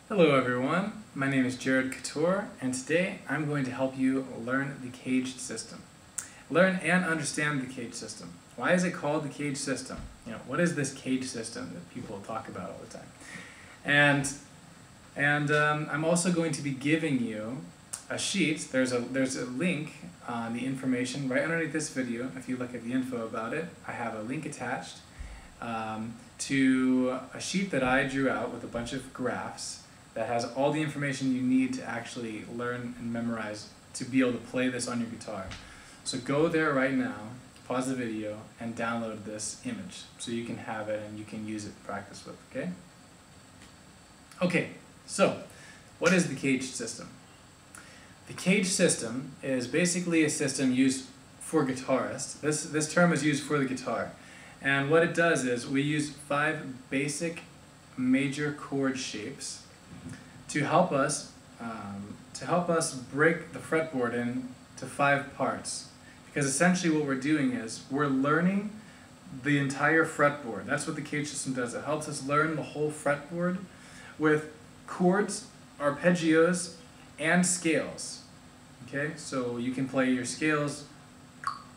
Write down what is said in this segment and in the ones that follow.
Hello everyone, my name is Jared Cattoor, and today I'm going to help you learn the CAGED system. Learn and understand the CAGED system. Why is it called the CAGED system? What is this CAGED system that people talk about all the time? And I'm also going to be giving you a sheet. There's a link on the information right underneath this video. If you look at the info about it, I have a link attached to a sheet that I drew out with a bunch of graphs that has all the information you need to actually learn and memorize to be able to play this on your guitar. So go there right now, pause the video, and download this image so you can have it and you can use it to practice with, okay? Okay, so what is the CAGED system? The CAGED system is basically a system used for guitarists. This term is used for the guitar. And what it does is we use 5 basic major chord shapes to help us break the fretboard into 5 parts. Because essentially what we're doing is we're learning the entire fretboard. That's what the CAGED system does. It helps us learn the whole fretboard with chords, arpeggios, and scales. Okay, so you can play your scales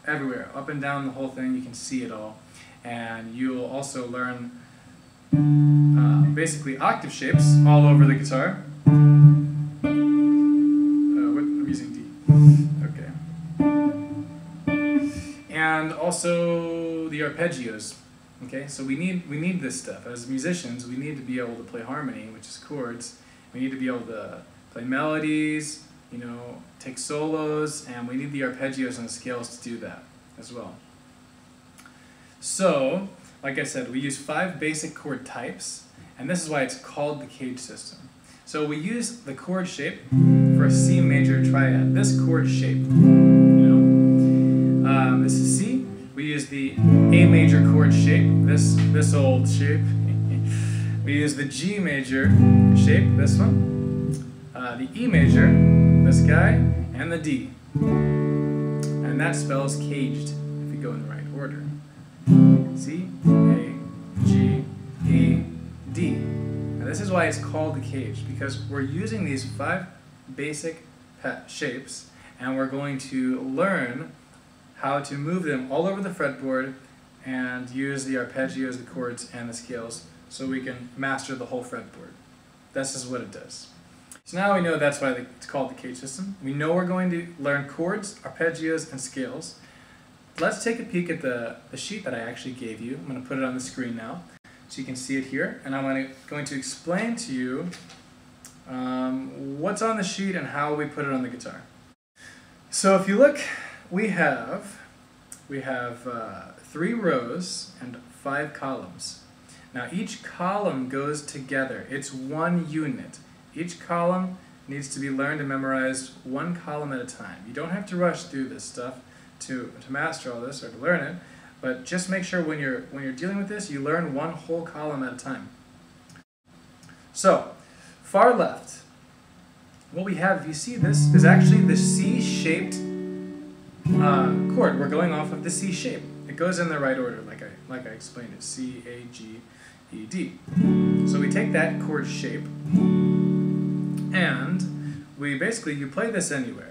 everywhere, up and down the whole thing. You can see it all. And you'll also learn basically octave shapes all over the guitar. I'm using D. Okay. And also the arpeggios. Okay, so we need this stuff. As musicians, we need to be able to play harmony, which is chords. We need to be able to play melodies, take solos, and we need the arpeggios and the scales to do that as well. So, like I said, we use 5 basic chord types, and this is why it's called the CAGED system. So we use the chord shape for a C major triad. This chord shape, this is C. We use the A major chord shape, this old shape. We use the G major shape, this one. The E major, this guy, and the D. And that spells CAGED if we go in the right order. C, A, G, E, D. Now this is why it's called the CAGED, because we're using these 5 basic shapes, and we're going to learn how to move them all over the fretboard and use the arpeggios, the chords, and the scales so we can master the whole fretboard. This is what it does. So now we know that's why it's called the CAGED system. We know we're going to learn chords, arpeggios, and scales. Let's take a peek at the sheet that I actually gave you. I'm going to put it on the screen now so you can see it here. And I'm going to explain to you what's on the sheet and how we put it on the guitar. So if you look, we have 3 rows and 5 columns. Now each column goes together. It's one unit. Each column needs to be learned and memorized 1 column at a time. You don't have to rush through this stuff to master all this or to learn it, but just make sure when you're dealing with this, you learn 1 whole column at a time. So, far left, what we have, if you see this, is actually the C-shaped chord. We're going off of the C shape. It goes in the right order, like I explained it, C, A, G, E, D. So we take that chord shape, and you play this anywhere.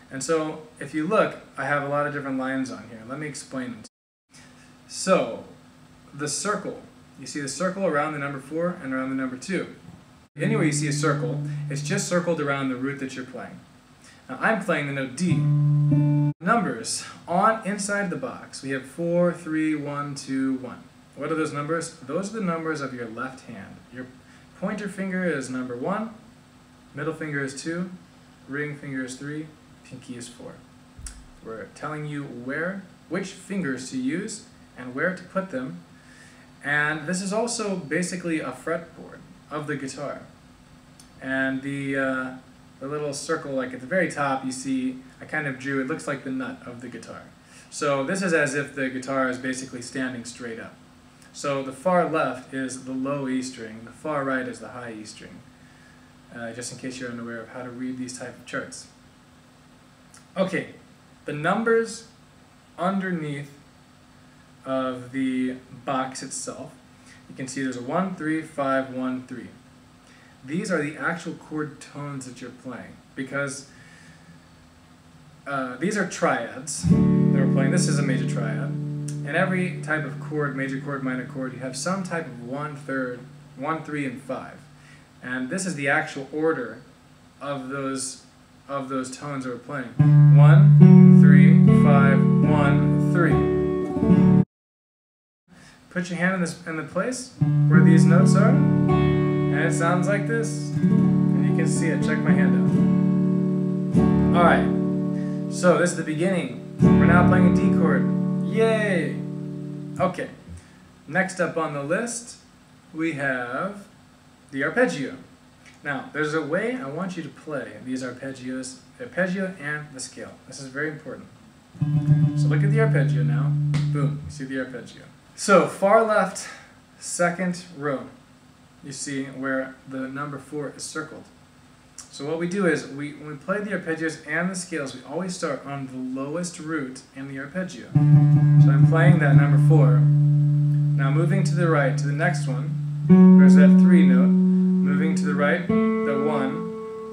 And so, if you look, I have a lot of different lines on here. Let me explain them. So, the circle. You see the circle around the number 4 and around the number 2. Anywhere you see a circle, it's just circled around the root that you're playing. Now, I'm playing the note D. Numbers. Inside the box, we have 4, 3, 1, 2, 1. What are those numbers? Those are the numbers of your left hand. Your pointer finger is number 1, middle finger is 2, ring finger is 3, pinky is 4. We're telling you which fingers to use and where to put them. And this is also basically a fretboard of the guitar. And the little circle, like at the very top, you see, I kind of drew, it looks like the nut of the guitar. So this is as if the guitar is basically standing straight up. So the far left is the low E string, the far right is the high E string. Just in case you're unaware of how to read these type of charts. Okay, the numbers underneath of the box itself, you can see there's a 1, 3, 5, 1, 3. these are the actual chord tones that you're playing, because these are triads that we're playing. This is a major triad. And every type of chord, major chord, minor chord, you have some type of 1/3, 1, 3, and 5. And this is the actual order of those tones that we're playing. 1, 3, 5, 1, 3. Put your hand in the place where these notes are, and it sounds like this. And you can see it. Check my hand out. Alright, so this is the beginning. We're now playing a D chord. Yay! Okay, next up on the list, we have the arpeggio. Now, there's a way I want you to play these arpeggios, the arpeggio and the scale. This is very important. So look at the arpeggio now. Boom, you see the arpeggio. So far left, second row, you see where the number 4 is circled. So what we do is, when we play the arpeggios and the scales, we always start on the lowest root in the arpeggio. So I'm playing that number 4. Now moving to the right, to the next one, there's that 3 note. Moving to the right, the 1.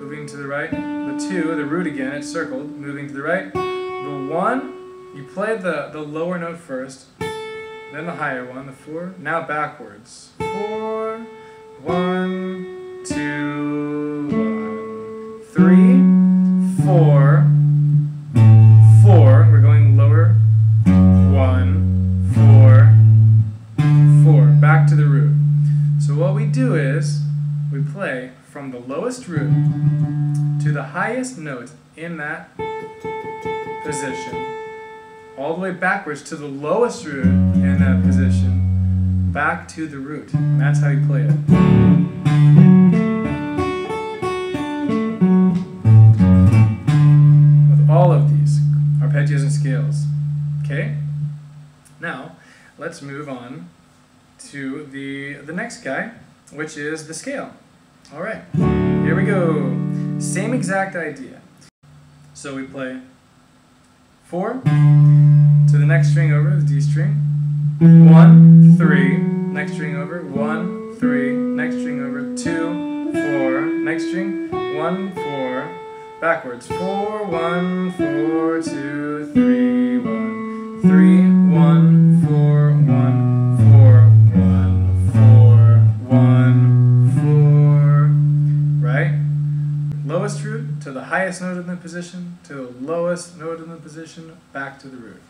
Moving to the right, the 2, the root again, it's circled. Moving to the right, the 1. You play the lower note first, then the higher one, the 4. Now backwards. 4, 1, 2, 1, 3, 4, 4. We're going lower. 1, 4, 4. Back to the root. So what we do is, we play from the lowest root to the highest note in that position, all the way backwards to the lowest root in that position, back to the root. And that's how you play it. With all of these arpeggios and scales. Okay? Now, let's move on to the next guy, which is the scale. Alright, here we go. Same exact idea. So we play 4 to the next string over, the D string. 1, 3, next string over. 1, 3, next string over. 2, 4, next string. 1, 4, backwards. 4, 1, 4, 2, 3, 1, 3, 1, 4, 1, 4, 1, 4, 1, 4. Right? Lowest root to the highest note in the position, to the lowest note in the position, back to the root.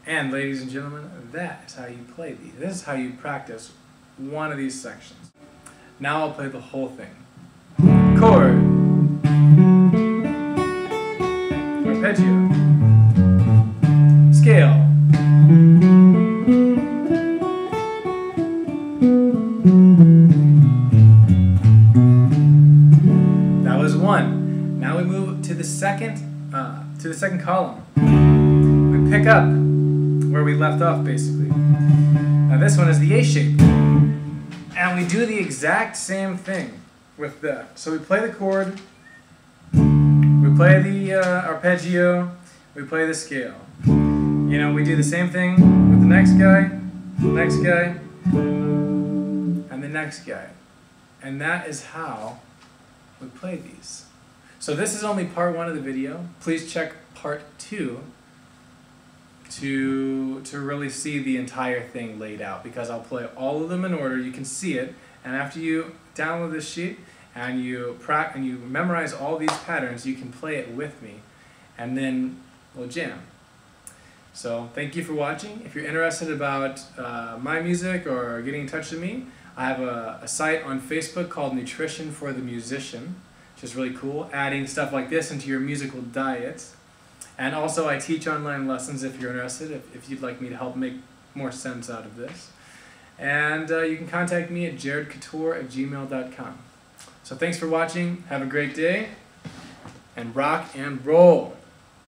And ladies and gentlemen, that is how you play these. This is how you practice one of these sections. Now I'll play the whole thing. Chord. Arpeggio. Scale. That was 1. Now we move to the second column. We pick up where we left off, basically. Now this one is the A shape. And we do the exact same thing with that. So we play the chord, we play the arpeggio, we play the scale. You know, we do the same thing with the next guy, and the next guy. And that is how we play these. So this is only part 1 of the video. Please check part 2 to really see the entire thing laid out, because I'll play all of them in order. You can see it, and after you download this sheet and you memorize all these patterns, you can play it with me, and then we'll jam. So thank you for watching. If you're interested about my music or getting in touch with me, I have a site on Facebook called Nutrition for the Musician, which is really cool, adding stuff like this into your musical diet. And also I teach online lessons if you're interested, if you'd like me to help make more sense out of this. And you can contact me at jaredcattoor@gmail.com. So thanks for watching, have a great day, and rock and roll!